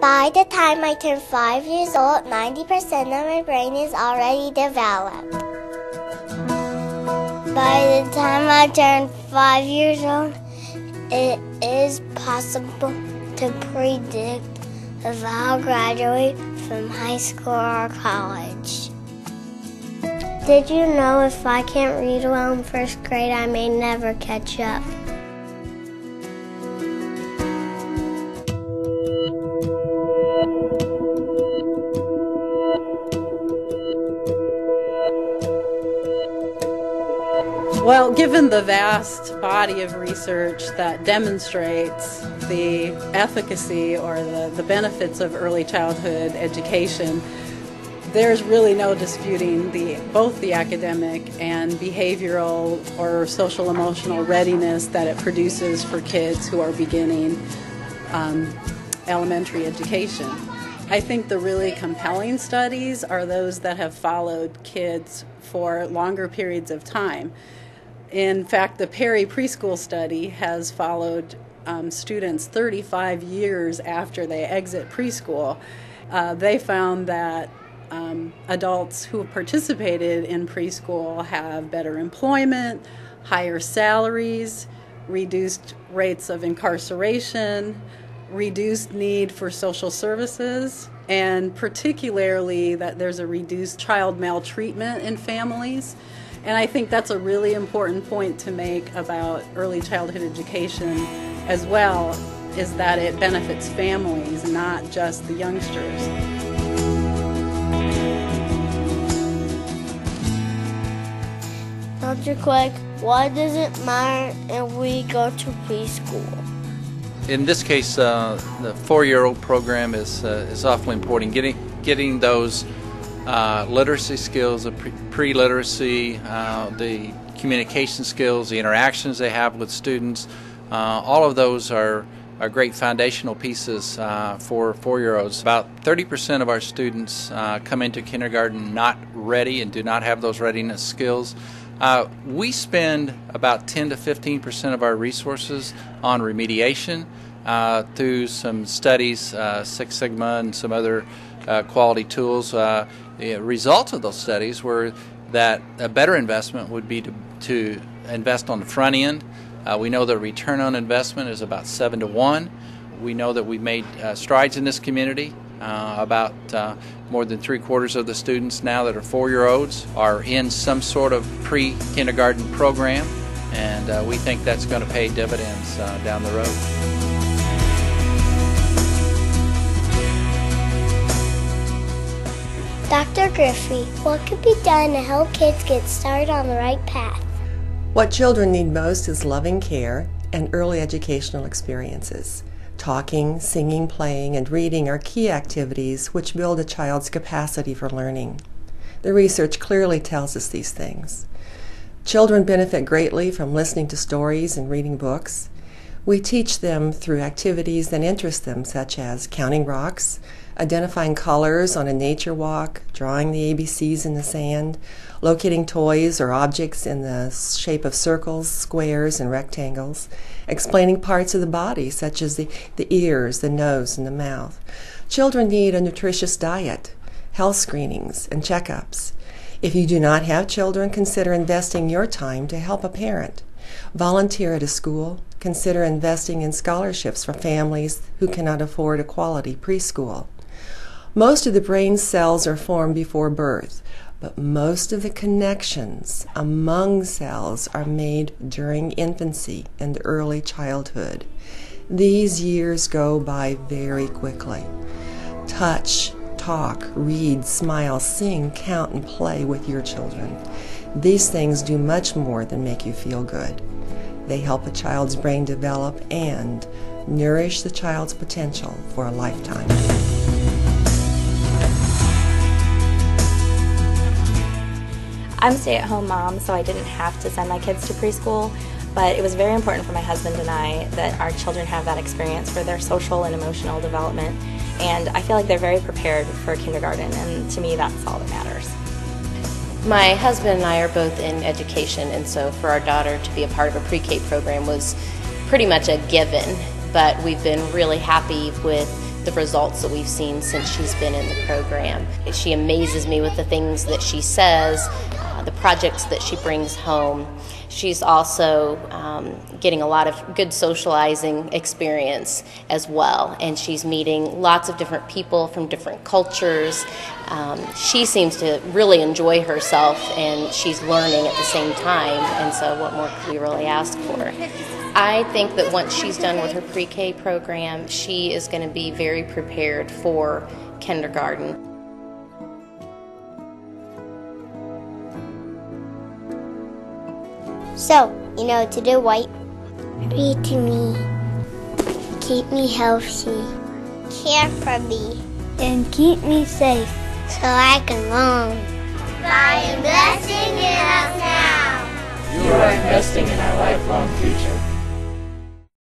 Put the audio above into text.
By the time I turn 5 years old, 90% of my brain is already developed. By the time I turn 5 years old, it is possible to predict if I'll graduate from high school or college. Did you know if I can't read well in first grade, I may never catch up? Well, given the vast body of research that demonstrates the efficacy or the benefits of early childhood education, there's really no disputing both the academic and behavioral or social emotional readiness that it produces for kids who are beginning elementary education. I think the really compelling studies are those that have followed kids for longer periods of time. In fact, the Perry preschool study has followed students 35 years after they exit preschool. They found that adults who have participated in preschool have better employment, higher salaries, reduced rates of incarceration, reduced need for social services, and particularly that there's a reduced child maltreatment in families. And I think that's a really important point to make about early childhood education as well, is that it benefits families, not just the youngsters. Dr. Quake, why does it matter if we go to preschool? In this case, the 4-year-old program is awfully important. Getting those literacy skills, the pre-literacy, the communication skills, the interactions they have with students, all of those are great foundational pieces for 4-year-olds. About 30% of our students come into kindergarten not ready and do not have those readiness skills. We spend about 10 to 15% of our resources on remediation through some studies, Six Sigma and some other quality tools. The results of those studies were that a better investment would be to invest on the front end. We know the return on investment is about 7 to 1. We know that we've made strides in this community. About more than 3/4 of the students now that are 4-year-olds are in some sort of pre-kindergarten program, and we think that's going to pay dividends down the road. Dr. Griffey, what could be done to help kids get started on the right path? What children need most is loving care and early educational experiences. Talking, singing, playing, and reading are key activities which build a child's capacity for learning. The research clearly tells us these things. Children benefit greatly from listening to stories and reading books. We teach them through activities that interest them, such as counting rocks, identifying colors on a nature walk, drawing the ABCs in the sand, locating toys or objects in the shape of circles, squares, and rectangles, explaining parts of the body, such as the ears, the nose, and the mouth. Children need a nutritious diet, health screenings, and checkups. If you do not have children, consider investing your time to help a parent. Volunteer at a school. Consider investing in scholarships for families who cannot afford a quality preschool. Most of the brain cells are formed before birth, but most of the connections among cells are made during infancy and early childhood. These years go by very quickly. Touch, talk, read, smile, sing, count, and play with your children. These things do much more than make you feel good. They help a child's brain develop and nourish the child's potential for a lifetime. I'm a stay-at-home mom, so I didn't have to send my kids to preschool, but it was very important for my husband and I that our children have that experience for their social and emotional development, and I feel like they're very prepared for kindergarten, and to me that's all that matters. My husband and I are both in education, and so for our daughter to be a part of a pre-K program was pretty much a given, but we've been really happy with the results that we've seen since she's been in the program. She amazes me with the things that she says, the projects that she brings home. She's also getting a lot of good socializing experience as well, and she's meeting lots of different people from different cultures. She seems to really enjoy herself, and she's learning at the same time, and so what more could we really ask for? I think that once she's done with her pre-K program, she is going to be very prepared for kindergarten. So, you know what to do, White? Read to me. Keep me healthy. Care for me. And keep me safe. So I can learn. By investing in us now. You are investing in our lifelong future.